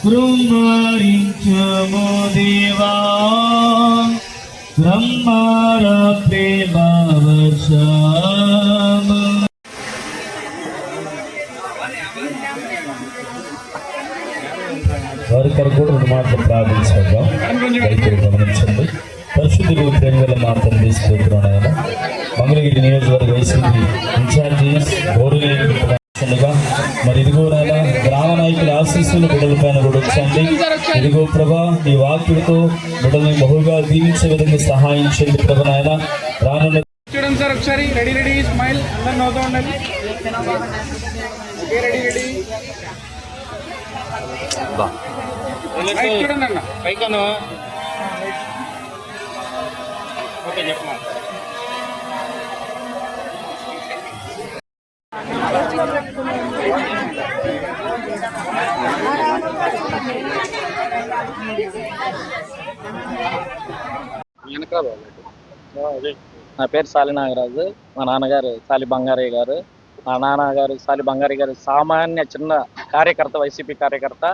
కృంభరించుము దేవా బ్రహ్మాల ప్రేమ వర్షము. వారి కొరకు కూడా 2 మాటలు ప్రార్థించాం. దయచేసి గమనించండి. పరిశుద్ధులు ప్రేమల మాత్రం తీసుకుంటున్నాను ఆయన మంగళగిరి నియోజకవర్గ వైసీపీ ఇన్ఛార్జీస్ గౌరవగా మరి ఇదిగో నాయన గ్రామ నాయకుల ఆశీస్సులు బిడ్డల పైన కూడా వచ్చండి. ఇదిగో ప్రభా నీ వాక్యులతో బిడ్డల్ని బహుగా దీవించే విధంగా సహాయం చేయండి ప్రభు నాయన. రానున్న చూడండి సార్ ఒకసారి రెడీ రెడీ స్మైల్ అందరు నవ్వుతూ ఉండాలి. రెడీ రెడీ చూడండి అన్న పైకను ఓకే చెప్పమా. నా పేరు సాలి నాగరాజు. మా నాన్నగారు సాలి బంగారయ్య గారు. మా నాన్నగారు సాలి బంగారయ్య గారు సామాన్య చిన్న కార్యకర్త, వైసీపీ కార్యకర్త.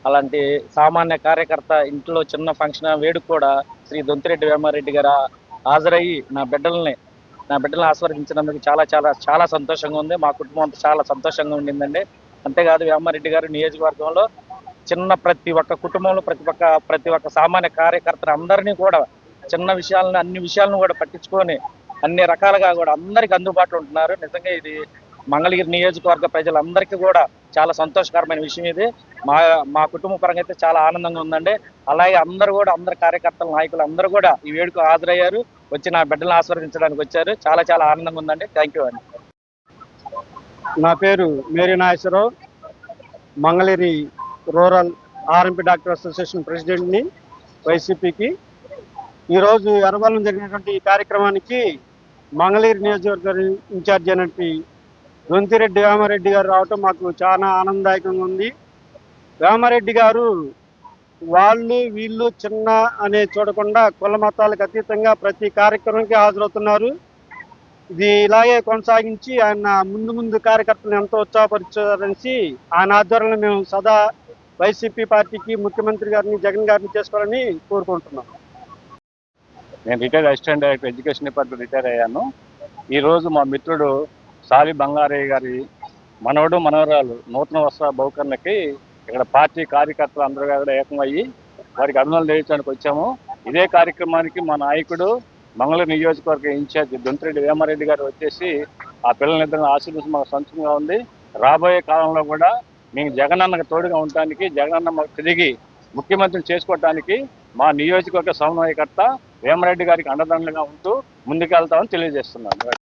అలాంటి సామాన్య కార్యకర్త ఇంట్లో చిన్న ఫంక్షన్ వేడుక కూడా శ్రీ దొంతిరెడ్డి వేమారెడ్డి గారు హాజరయ్యి నా బిడ్డల్ని ఆశీర్వదించినందుకు చాలా చాలా చాలా సంతోషంగా ఉంది. మా కుటుంబం అంతా చాలా సంతోషంగా ఉండిందండి. అంతేకాదు వేమారెడ్డి గారు నియోజకవర్గంలో చిన్న ప్రతి ఒక్క కుటుంబంలో ప్రతి ఒక్క సామాన్య కార్యకర్తలు అందరినీ కూడా చిన్న విషయాలను అన్ని విషయాలను కూడా పట్టించుకొని అన్ని రకాలుగా కూడా అందరికీ అందుబాటులో ఉంటున్నారు. నిజంగా ఇది మంగళగిరి నియోజకవర్గ ప్రజలందరికీ కూడా చాలా సంతోషకరమైన విషయం. ఇది మా కుటుంబ పరంగా అయితే చాలా ఆనందంగా ఉందండి. అలాగే అందరు కార్యకర్తల నాయకులు అందరూ కూడా ఈ వేడుక హాజరయ్యారు, వచ్చి నా బిడ్డలను ఆశీర్వదించడానికి వచ్చారు. చాలా చాలా ఆనందంగా ఉందండి. థ్యాంక్ యూ అండి. నా పేరు మేరీ Nageswararao, Mangalagiri rural RMP doctor association ప్రెసిడెంట్ని వైసీపీకి. ఈరోజు ఎర్రవల్లం జరిగినటువంటి ఈ కార్యక్రమానికి మంగళగిరి నియోజకవర్గ ఇన్ఛార్జ్ అయినటువంటి దొంతిరెడ్డి వేమారెడ్డి గారు రావటం మాకు చాలా ఆనందదాయకంగా ఉంది. వేమారెడ్డి గారు వాళ్ళు వీళ్ళు చిన్న అనే చూడకుండా కుల మతాలకు అతీతంగా ప్రతి కార్యక్రమానికి హాజరవుతున్నారు. ఇది ఇలాగే కొనసాగించి ఆయన ముందు కార్యకర్తలను ఎంతో ఉత్సాహపరిచారనేసి ఆయన ఆధ్వర్యంలో మేము సదా వైసీపీ పార్టీకి ముఖ్యమంత్రి గారిని జగన్ గారిని చేసుకోవాలని కోరుకుంటున్నాం. నేను retired assistant director education department retire అయ్యాను. ఈరోజు మా మిత్రుడు సాలి బంగారయ్య గారి మనవరాలు నూతన వస్త్ర బహుకరణకి ఇక్కడ పార్టీ కార్యకర్తలు అందరూ కూడా ఏకమయ్యి వారికి అభినందనలు తెలియడానికి వచ్చాము. ఇదే కార్యక్రమానికి మా నాయకుడు మంగళగిరి నియోజకవర్గ ఇన్ఛార్జ్ దొంతిరెడ్డి వేమారెడ్డి గారు వచ్చేసి ఆ పిల్లలిద్దరిని ఆశీర్వదించి మాకు సంతోషంగా ఉంది. రాబోయే కాలంలో కూడా మేము జగనన్నకు తోడుగా ఉండటానికి, జగనన్న మాకు తిరిగి ముఖ్యమంత్రిని చేసుకోవటానికి మా నియోజకవర్గ సమన్వయకర్త వేమారెడ్డి గారికి అండదండగా ఉంటూ ముందుకెళ్తామని తెలియజేస్తున్నాను.